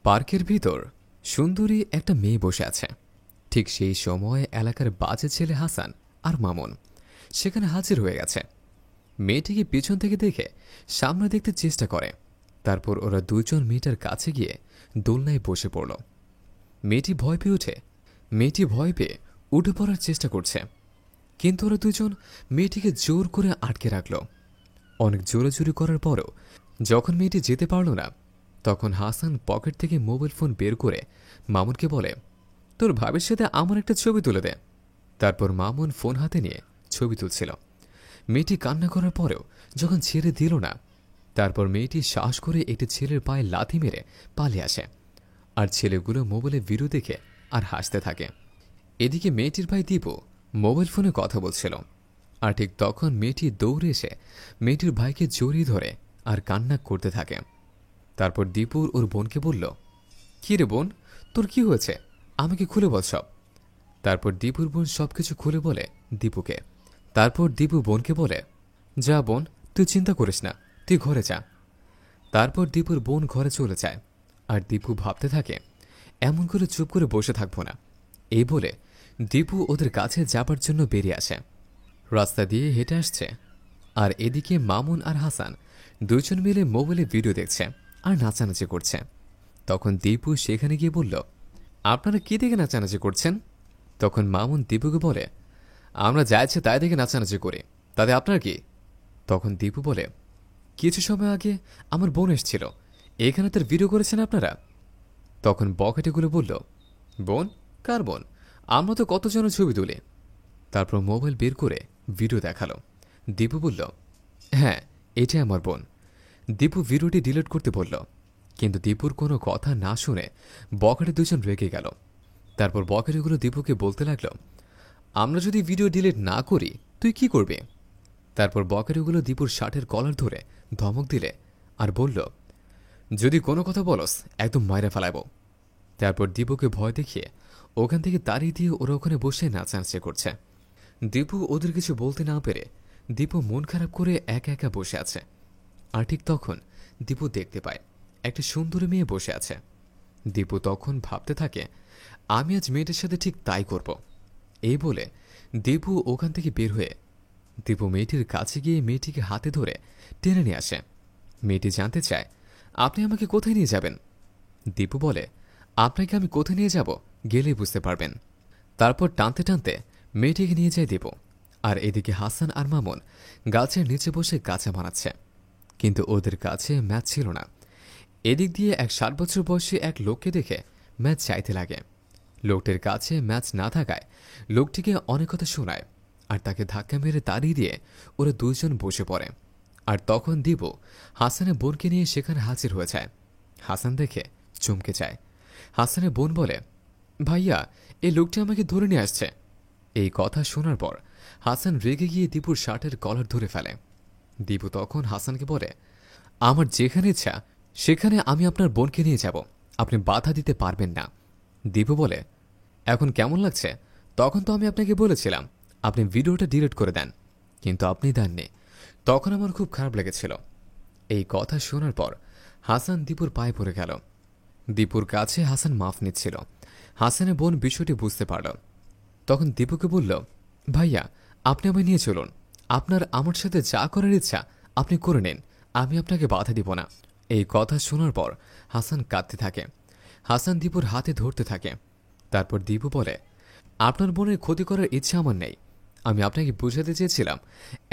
পার্কের ভিতর সুন্দরী একটা মেয়ে বসে আছে। ঠিক সেই সময় এলাকার বাজে ছেলে হাসান আর মামুন সেখানে হাজির হয়ে গেছে। মেয়েটিকে পিছন থেকে দেখে সামনে দেখতে চেষ্টা করে। তারপর ওরা দুজন মেয়েটার কাছে গিয়ে দোলনায় বসে পড়ল। মেয়েটি ভয় পেয়ে উঠে পড়ার চেষ্টা করছে, কিন্তু ওরা দুজন মেয়েটিকে জোর করে আটকে রাখল। অনেক জোরাজুরি করার পরও যখন মেয়েটি যেতে পারল না, তখন হাসান পকেট থেকে মোবাইল ফোন বের করে মামুনকে বলে, তোর ভাবির সাথে আমার একটা ছবি তুলে দে। তারপর মামুন ফোন হাতে নিয়ে ছবি তুলছিল। মেয়েটি কান্না করার পরেও যখন ছেড়ে দিল না, তারপর মেয়েটি সাহস করে একটি ছেলের পায়ে লাথি মেরে পালিয়ে আসে। আর ছেলেগুলো মোবাইলে ভিডিও দেখে আর হাসতে থাকে। এদিকে মেয়েটির ভাই দীপু মোবাইল ফোনে কথা বলছিল। আর ঠিক তখন মেয়েটি দৌড়ে এসে মেয়েটির ভাইকে জড়িয়ে ধরে আর কান্না করতে থাকে। তারপর দীপুর ওর বোনকে বলল, কি রে বোন, তোর কি হয়েছে, আমাকে খুলে বল সব। তারপর দীপুর বোন সবকিছু খুলে বলে দীপুকে। তারপর দীপু বোনকে বলে, যা বোন, তুই চিন্তা করিস না, তুই ঘরে যা। তারপর দীপুর বোন ঘরে চলে যায়। আর দীপু ভাবতে থাকে, এমন করে চুপ করে বসে থাকবো না। এই বলে দীপু ওদের কাছে যাবার জন্য বেরিয়ে আসে। রাস্তা দিয়ে হেঁটে আসছে। আর এদিকে মামুন আর হাসান দুজন মিলে মোবাইলে ভিডিও দেখছে আর নাচানাচি করছে। তখন দীপু সেখানে গিয়ে বলল, আপনারা কি দেখে নাচানাচি করছেন? তখন মামুন দীপুকে বলে, আমরা যা ইচ্ছে তাই দেখে নাচানাচি করি, তাতে আপনার কি? তখন দীপু বলে, কিছু সময় আগে আমার বোন এসেছিল, এখানে তার ভিডিও করেছেন আপনারা? তখন বকেটেগুলো বলল, বোন? কার বোন? আমরা তো কতজনের ছবি তুলি। তারপর মোবাইল বের করে ভিডিও দেখালো। দীপু বলল, হ্যাঁ, এটাই আমার বোন। দীপু ভিডিওটি ডিলিট করতে বলল, কিন্তু দীপুর কোনো কথা না শুনে বকেটে দুজন রেগে গেল। তারপর বকেটেগুলো দীপুকে বলতে লাগল, আমরা যদি ভিডিও ডিলিট না করি তুই কি করবি? তারপর বকেটেগুলো দীপুর শার্টের কলার ধরে ধমক দিলে আর বলল, যদি কোনো কথা বলস একদম মাইরা ফেলাইব। তারপর দীপুকে ভয় দেখিয়ে ওখান থেকে তাড়িয়ে দিয়ে ওরা ওখানে বসে নাচানাচি করছে। দীপু ওদের কিছু বলতে না পেরে দীপু মন খারাপ করে একা একা বসে আছে। আর ঠিক তখন দীপু দেখতে পায় একটা সুন্দরী মেয়ে বসে আছে। দীপু তখন ভাবতে থাকে, আমি আজ মেয়েটার সাথে ঠিক তাই করব। এই বলে দীপু ওখান থেকে বের হয়ে দীপু মেয়েটির কাছে গিয়ে মেয়েটিকে হাতে ধরে টেনে নিয়ে আসে। মেয়েটি জানতে চায়, আপনি আমাকে কোথায় নিয়ে যাবেন? দীপু বলে, আপনাকে আমি কোথায় নিয়ে যাব গেলেই বুঝতে পারবেন। তারপর টানতে টানতে মেয়েটিকে নিয়ে যায় দীপু। আর এদিকে হাসান আর মামুন গাছের নিচে বসে গাছা বানাচ্ছে, কিন্তু ওদের কাছে ম্যাচ ছিল না। এদিক দিয়ে এক 60 বছর বয়সী এক লোককে দেখে ম্যাচ চাইতে লাগে। লোকটির কাছে ম্যাচ না থাকায় লোকটিকে অনেক কথা শোনায় আর তাকে ধাক্কা মেরে তাড়িয়ে দিয়ে ওরা দুজন বসে পড়ে। আর তখন দীপু হাসানের বোনকে নিয়ে সেখানে হাজির হয়ে যায়। হাসান দেখে চমকে যায়। হাসানের বোন বলে, ভাইয়া, এই লোকটি আমাকে ধরে নিয়ে আসছে। এই কথা শোনার পর হাসান রেগে গিয়ে দীপুর শার্টের কলার ধরে ফেলে। দীপু তখন হাসানকে বলে, আমার যেখানে ইচ্ছা সেখানে আমি আপনার বোনকে নিয়ে যাব, আপনি বাধা দিতে পারবেন না। দীপু বলে, এখন কেমন লাগছে? তখন তো আমি আপনাকে বলেছিলাম আপনি ভিডিওটা ডিলিট করে দেন, কিন্তু আপনি দেননি। তখন আমার খুব খারাপ লেগেছিল। এই কথা শোনার পর হাসান দীপুর পায়ে পড়ে গেল। দীপুর কাছে হাসান মাফ নিচ্ছিল। হাসানের বোন বিষয়টি বুঝতে পারল। তখন দীপুকে বলল, ভাইয়া, আপনি আমায় নিয়ে চলুন, আপনার আমার সাথে যা করার ইচ্ছা আপনি করে নিন, আমি আপনাকে বাধা দিব না। এই কথা শোনার পর হাসান কাঁদতে থাকে। হাসান দীপুর হাতে ধরতে থাকে। তারপর দীপু বলে, আপনার বোনের ক্ষতি করার ইচ্ছা আমার নেই, আমি আপনাকে বুঝাতে চেয়েছিলাম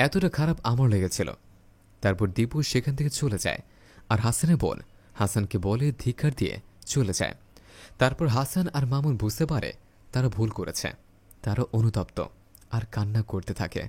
এতটা খারাপ আমার লেগেছিল। তারপর দীপু সেখান থেকে চলে যায়। আর হাসানের বোন হাসানকে বলে ধিক্কার দিয়ে চলে যায়। তারপর হাসান আর মামুন বুঝতে পারে তারা ভুল করেছে। তারা অনুতপ্ত আর কান্না করতে থাকে।